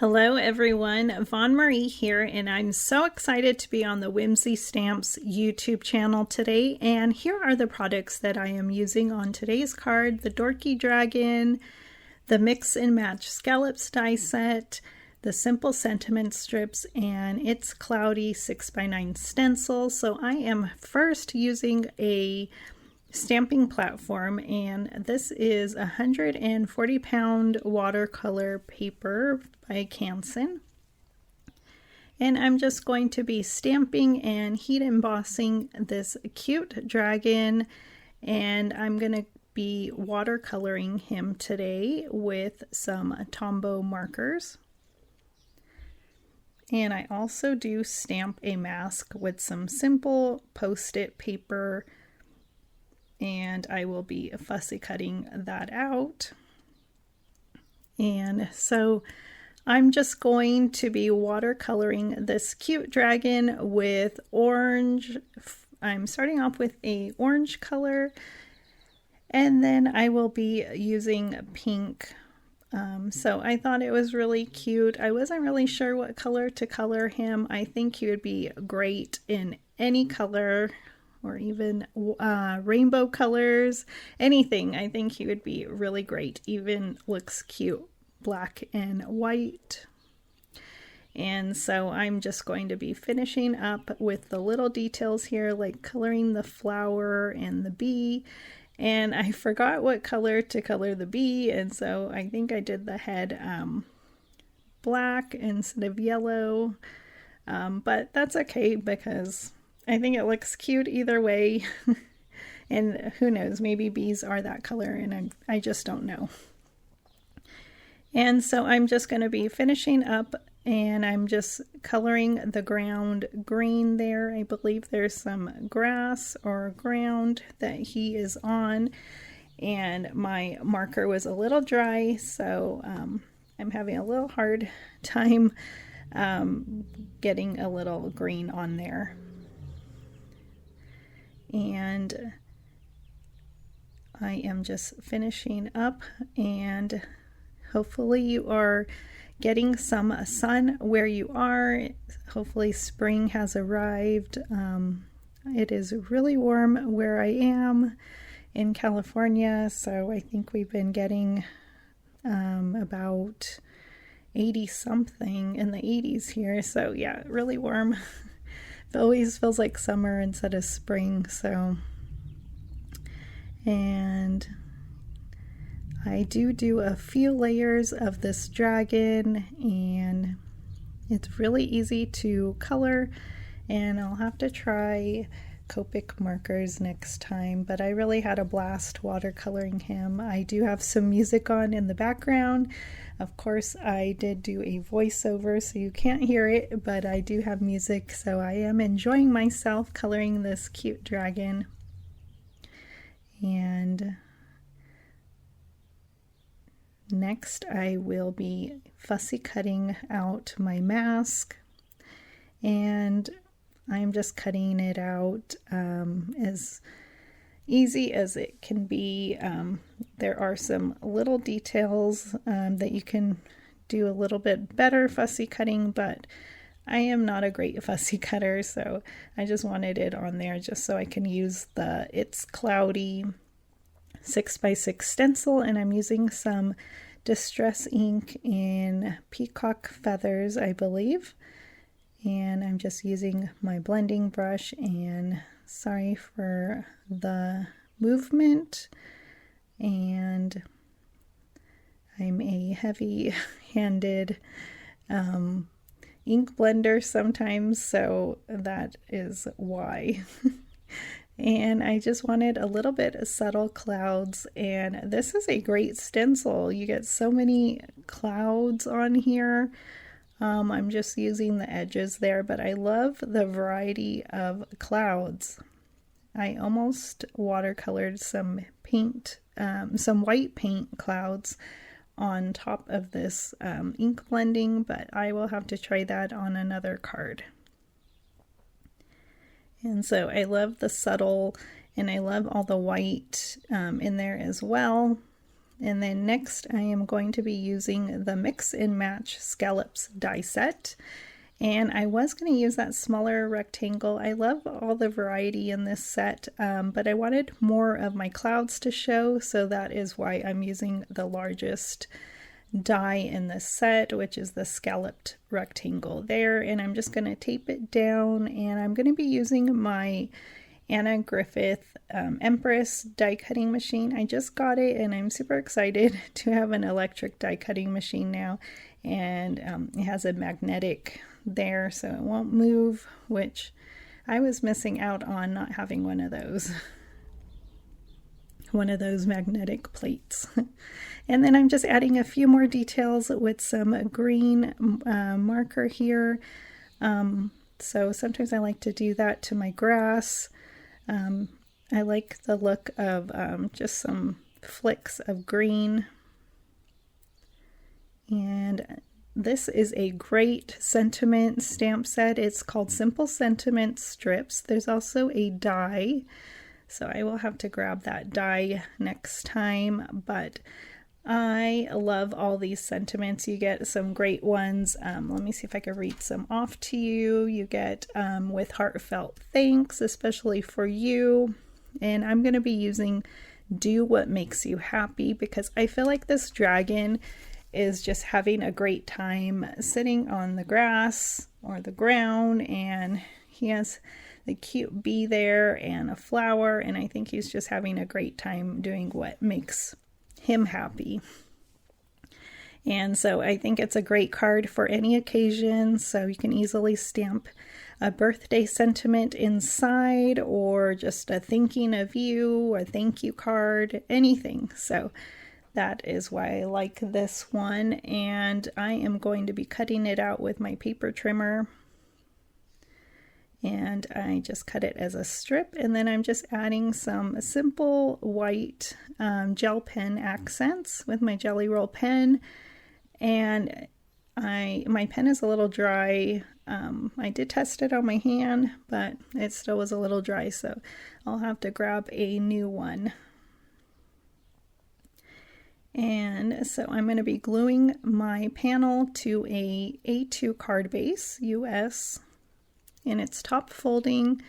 Hello everyone, Von Marie here, and I'm so excited to be on the Whimsy Stamps YouTube channel today. And here are the products that I am using on today's card: the Dorky Dragon, the Mix and Match Scallops die set, the Simple Sentiment strips, and It's Cloudy 6x9 stencil. So I am first using a stamping platform, and this is 140-pound watercolor paper by Canson, and I'm just going to be stamping and heat embossing this cute dragon, and I'm going to be watercoloring him today with some Tombow markers. And I also do stamp a mask with some simple post-it paper, and I will be fussy cutting that out. And so I'm just going to be watercoloring this cute dragon with orange. I'm starting off with a orange color, and then I will be using pink. So I thought it was really cute. I wasn't really sure what color to color him. I think he would be great in any color, or even rainbow colors, anything. I think he would be really great. Even looks cute black and white. And so I'm just going to be finishing up with the little details here, like coloring the flower and the bee. And I forgot what color to color the bee, and so I think I did the head black instead of yellow, but that's okay because I think it looks cute either way. And who knows, maybe bees are that color and I just don't know. And so I'm just going to be finishing up, and I'm just coloring the ground green there. I believe there's some grass or ground that he is on, and my marker was a little dry, so I'm having a little hard time getting a little green on there. And I am just finishing up, and hopefully you are getting some sun where you are. Hopefully spring has arrived. It is really warm where I am in California, so I think we've been getting about 80 something in the 80s here. So yeah, really warm. It always feels like summer instead of spring. So, and I do a few layers of this dragon, and it's really easy to color, and I'll have to try Copic markers next time, but I really had a blast watercoloring him. I do have some music on in the background. Of course, I did do a voiceover, so you can't hear it, but I do have music, so I am enjoying myself coloring this cute dragon. And next, I will be fussy cutting out my mask, and I'm just cutting it out as easy as it can be. There are some little details that you can do a little bit better fussy cutting, but I am not a great fussy cutter, so I just wanted it on there just so I can use the It's Cloudy 6x6 stencil, and I'm using some distress ink in peacock feathers, I believe, and I'm just using my blending brush, and sorry for the movement, and I'm a heavy-handed ink blender sometimes, so that is why. And I just wanted a little bit of subtle clouds, and this is a great stencil. You get so many clouds on here. I'm just using the edges there, but I love the variety of clouds. I almost watercolored some paint, some white paint clouds on top of this ink blending, but I will have to try that on another card. And so I love the subtle, and I love all the white in there as well. And then next I am going to be using the Mix and Match Scallops die set. And I was going to use that smaller rectangle. I love all the variety in this set, but I wanted more of my clouds to show, so that is why I'm using the largest die in this set, which is the scalloped rectangle there. And I'm just going to tape it down, and I'm going to be using my Anna Griffith Empress die cutting machine. I just got it and I'm super excited to have an electric die cutting machine now, and it has a magnetic there so it won't move, which I was missing out on not having one of those magnetic plates. And then I'm just adding a few more details with some green marker here. So sometimes I like to do that to my grass. I like the look of just some flicks of green. And this is a great sentiment stamp set. It's called Simple Sentiment Strips. There's also a die, so I will have to grab that die next time, but I love all these sentiments. You get some great ones. Let me see if I can read some off to you. You get with heartfelt thanks, especially for you. And I'm going to be using do what makes you happy, because I feel like this dragon is just having a great time sitting on the grass or the ground, and he has the cute bee there and a flower, and I think he's just having a great time doing what makes him happy. And so I think it's a great card for any occasion, so you can easily stamp a birthday sentiment inside, or just a thinking of you or thank you card, anything. So that is why I like this one, and I am going to be cutting it out with my paper trimmer. And I just cut it as a strip, and then I'm just adding some simple white gel pen accents with my Jelly Roll pen. And my pen is a little dry. I did test it on my hand, but it still was a little dry, so I'll have to grab a new one. And so I'm going to be gluing my panel to a A2 card base, US, and it's top folding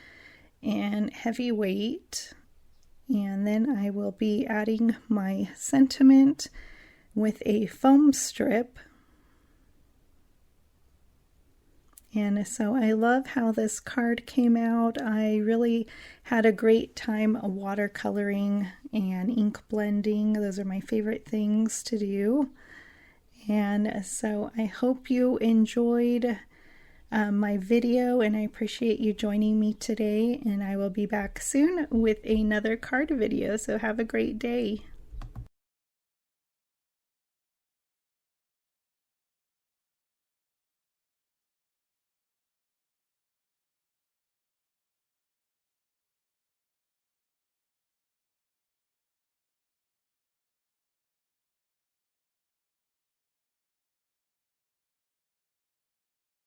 and heavy weight. And then I will be adding my sentiment with a foam strip. And so I love how this card came out. I really had a great time watercoloring and ink blending. Those are my favorite things to do. And so I hope you enjoyed my video, and I appreciate you joining me today. And I will be back soon with another card video. So have a great day.